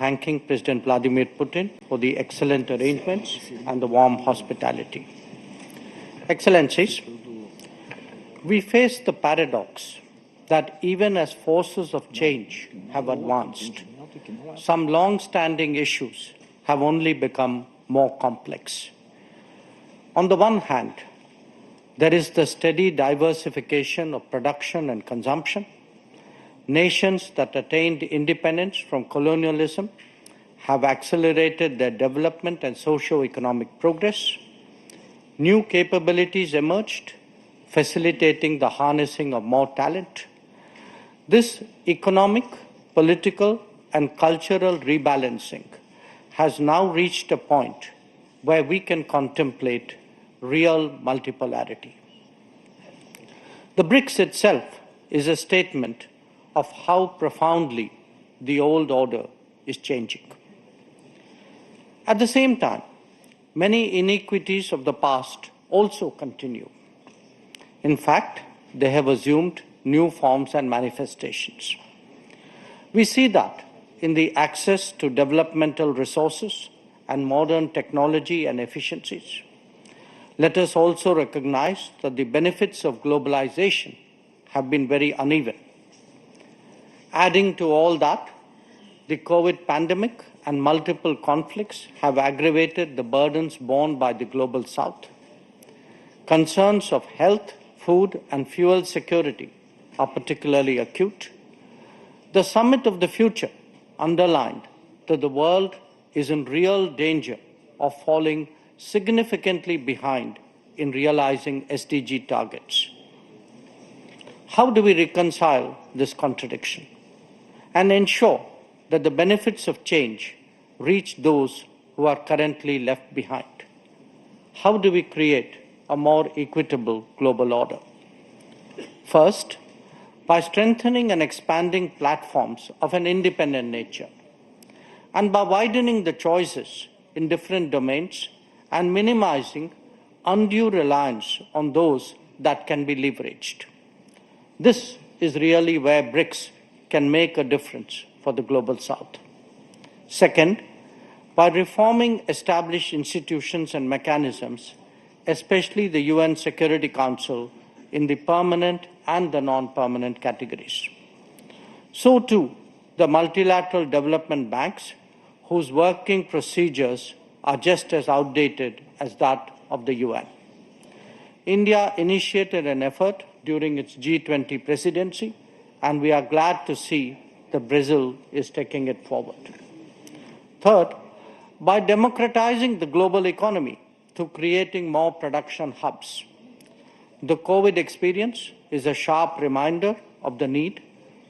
thanking President Vladimir Putin for the excellent arrangements and the warm hospitality. Excellencies, we face the paradox that even as forces of change have advanced, some long-standing issues have only become more complex. On the one hand, there is the steady diversification of production and consumption. Nations that attained independence from colonialism have accelerated their development and socio-economic progress. New capabilities emerged, facilitating the harnessing of more talent. This economic, political, and cultural rebalancing has now reached a point where we can contemplate real multipolarity. The BRICS itself is a statement of how profoundly the old order is changing. At the same time, many inequities of the past also continue. In fact, they have assumed new forms and manifestations. We see that in the access to developmental resources and modern technology and efficiencies. Let us also recognize that the benefits of globalization have been very uneven. Adding to all that, the COVID pandemic and multiple conflicts have aggravated the burdens borne by the global South. Concerns of health, food, and fuel security are particularly acute. The Summit of the Future underlined that the world is in real danger of falling significantly behind in realizing SDG targets. How do we reconcile this contradiction and ensure that the benefits of change reach those who are currently left behind? How do we create a more equitable global order? First, by strengthening and expanding platforms of an independent nature, and by widening the choices in different domains and minimizing undue reliance on those that can be leveraged. This is really where BRICS can make a difference for the global South. Second, by reforming established institutions and mechanisms, especially the UN Security Council in the permanent and the non-permanent categories. So too, the multilateral development banks, whose working procedures are just as outdated as that of the UN. India initiated an effort during its G20 presidency, and we are glad to see that Brazil is taking it forward. Third, by democratizing the global economy through creating more production hubs. The COVID experience is a sharp reminder of the need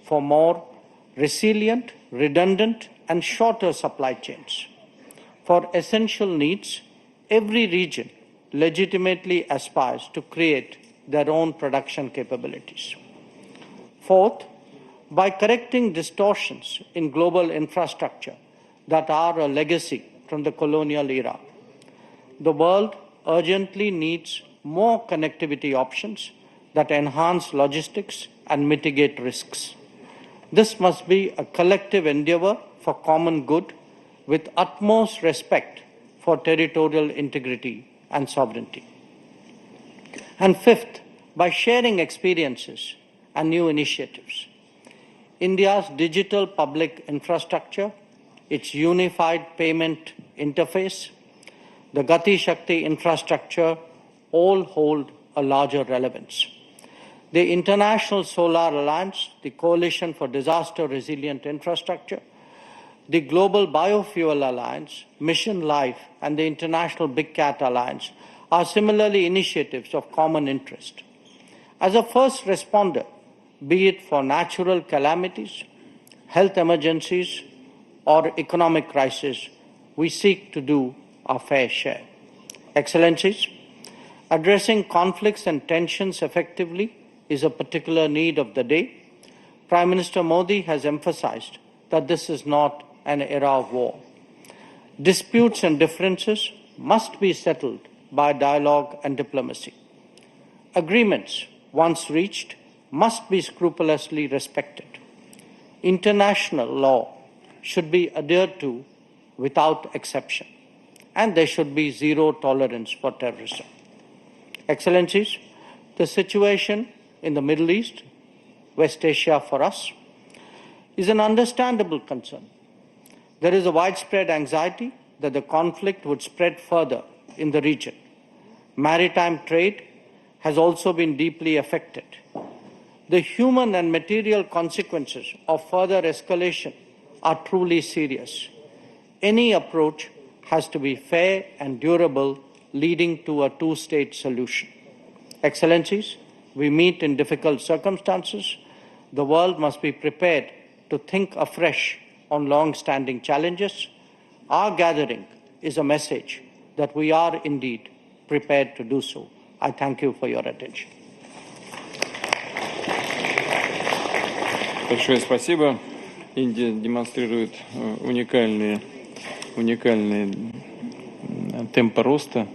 for more resilient, redundant, and shorter supply chains. For essential needs, every region legitimately aspires to create their own production capabilities. Fourth, by correcting distortions in global infrastructure that are a legacy from the colonial era. The world urgently needs more connectivity options that enhance logistics and mitigate risks. This must be a collective endeavor for common good with utmost respect for territorial integrity and sovereignty. And fifth, by sharing experiences and new initiatives. India's digital public infrastructure, its unified payment interface, the Gati Shakti infrastructure all hold a larger relevance. The International Solar Alliance, the Coalition for Disaster Resilient Infrastructure, the Global Biofuel Alliance, Mission Life, and the International Big Cat Alliance are similarly initiatives of common interest. As a first responder, be it for natural calamities, health emergencies, or economic crisis, we seek to do our fair share. Excellencies, addressing conflicts and tensions effectively is a particular need of the day. Prime Minister Modi has emphasized that this is not an era of war. Disputes and differences must be settled by dialogue and diplomacy. Agreements, once reached, must be scrupulously respected. International law should be adhered to without exception, and there should be zero tolerance for terrorism. Excellencies, the situation in the Middle East, West Asia for us, is an understandable concern. There is a widespread anxiety that the conflict would spread further in the region. Maritime trade has also been deeply affected. The human and material consequences of further escalation are truly serious. Any approach has to be fair and durable, leading to a two-state solution. Excellencies, we meet in difficult circumstances. The world must be prepared to think afresh on long-standing challenges. Our gathering is a message that we are indeed prepared to do so. I thank you for your attention. Большое спасибо. Индия демонстрирует уникальные темпы роста.